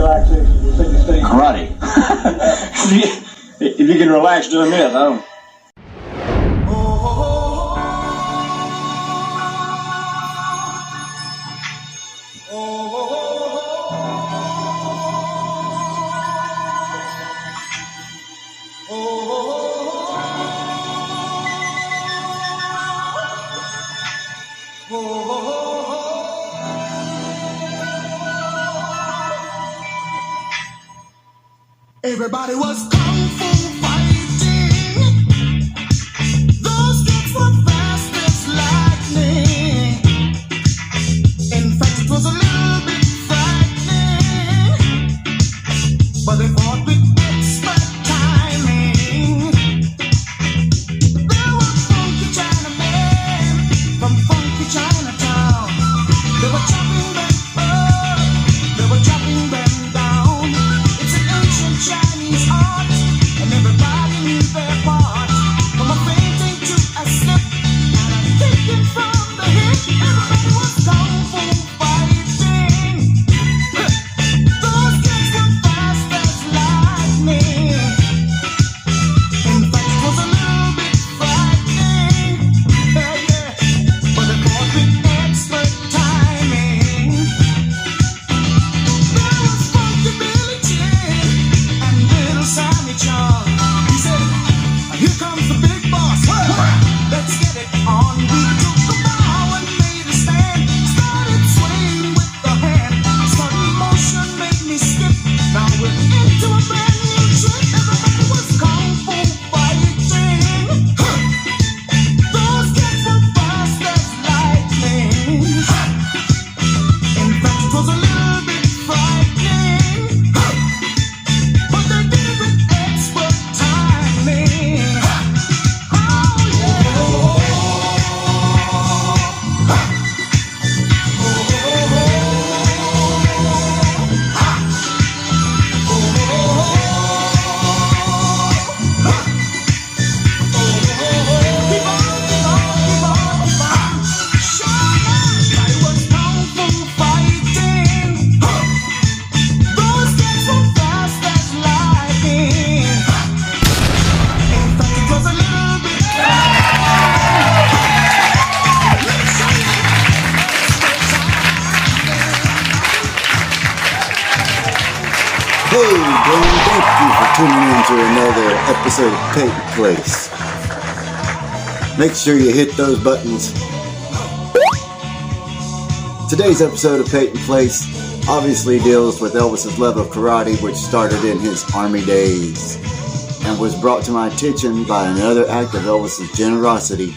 relaxation? You said you studied karate. If you can relax doing this, I don't. Everybody was kung fu fighting. Those kids were fast as lightning. In fact, it was a little bit frightening, but they fought with expert timing. There were funky Chinamen from funky Chinatown. They were chopping them up, they were chopping them down. It's an ancient Chinese art, and everybody knew their part. From a fainting to a slip, and a kicking from the hip. Everybody was kung fu fighting. Those kids were fast as lightning. In fact, it was a little bit frightening, yeah, yeah. But they fought with expert timing. There was funky Billy Chin and little Sammy Chung. He said, "Here comes the big boss. Let's get it on." We took a bow and made a stand. Started swaying with the hand. Sudden motion made me skip. Now we're into a brand new trip. Everybody was kung fu fighting. Those kids were fast as lightning. In fact, it was a little bit frightening, but they did it with expert timing. Oh yeah. Hey, gang, thank you for tuning in to another episode of PATE&PLACE. Make sure you hit those buttons. Today's episode of PATE&PLACE obviously deals with Elvis's love of karate, which started in his army days and was brought to my attention by another act of Elvis's generosity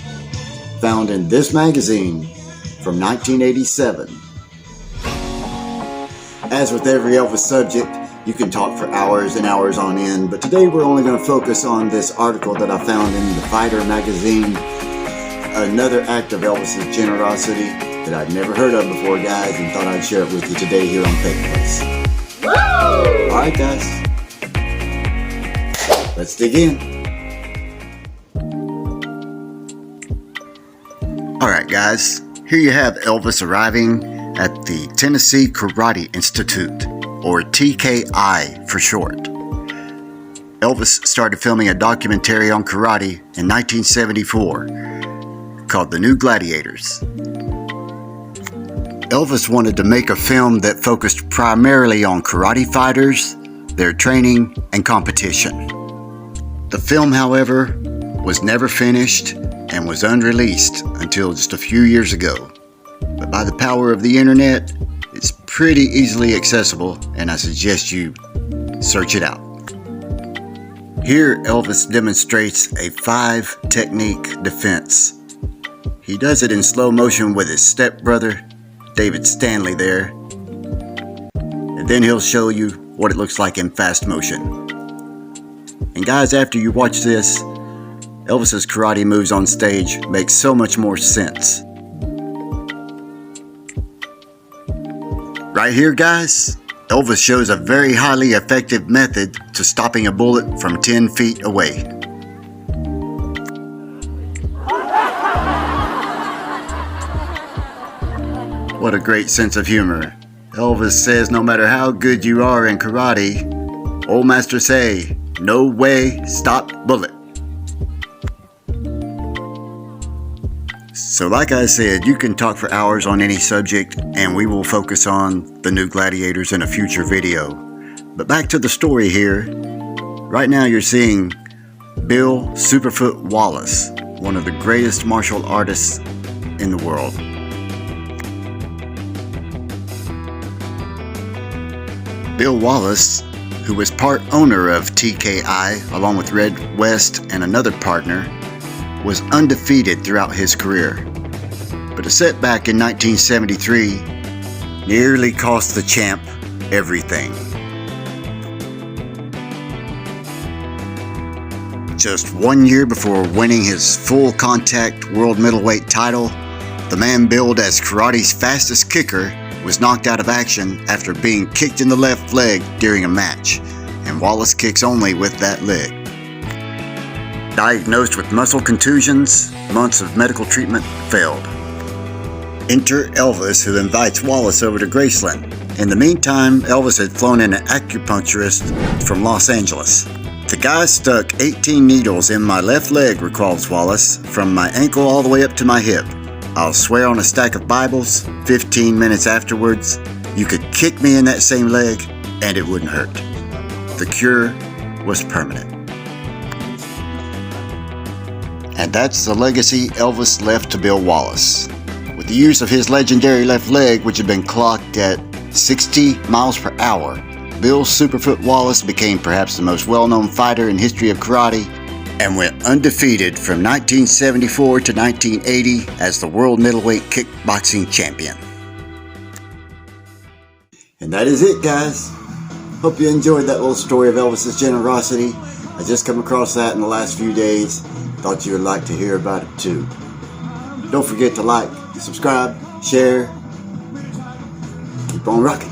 found in this magazine from 1987. As with every Elvis subject, you can talk for hours and hours on end, but today we're only going to focus on this article that I found in the Fighter magazine. Another act of Elvis's generosity that I'd never heard of before, guys, and thought I'd share it with you today here on PATE&PLACE. Alright, guys. Let's dig in. Alright, guys. Here you have Elvis arriving at the Tennessee Karate Institute, or TKI for short. Elvis started filming a documentary on karate in 1974 called The New Gladiators. Elvis wanted to make a film that focused primarily on karate fighters, their training, and competition. The film, however, was never finished and was unreleased until just a few years ago. But by the power of the internet, it's pretty easily accessible, and I suggest you search it out. Here, Elvis demonstrates a 5-technique defense. He does it in slow motion with his stepbrother, David Stanley, there. And then he'll show you what it looks like in fast motion. And guys, after you watch this, Elvis's karate moves on stage make so much more sense. Right here, guys, Elvis shows a very highly effective method to stopping a bullet from 10 feet away. What a great sense of humor Elvis says no matter how good you are in karate, old master say, no way, stop, bullet. So like I said, you can talk for hours on any subject, and we will focus on the new gladiators in a future video. But back to the story here. Right now you're seeing Bill Superfoot Wallace, one of the greatest martial artists in the world. Bill Wallace, who was part owner of TKI along with Red West and another partner, was undefeated throughout his career. But a setback in 1973 nearly cost the champ everything. Just 1 year before winning his full contact world middleweight title, the man billed as karate's fastest kicker was knocked out of action after being kicked in the left leg during a match, and Wallace kicks only with that leg. Diagnosed with muscle contusions, months of medical treatment failed. Enter Elvis, who invites Wallace over to Graceland. In the meantime, Elvis had flown in an acupuncturist from Los Angeles. The guy stuck 18 needles in my left leg, recalls Wallace, from my ankle all the way up to my hip. I'll swear on a stack of Bibles, 15 minutes afterwards, you could kick me in that same leg and it wouldn't hurt. The cure was permanent. And that's the legacy Elvis left to Bill Wallace. With the use of his legendary left leg, which had been clocked at 60 miles per hour, Bill Superfoot Wallace became perhaps the most well-known fighter in history of karate and went undefeated from 1974 to 1980 as the world middleweight kickboxing champion. And that is it, guys. Hope you enjoyed that little story of Elvis's generosity. I just come across that in the last few days. Thought you would like to hear about it too. Don't forget to like, subscribe, share. Keep on rocking.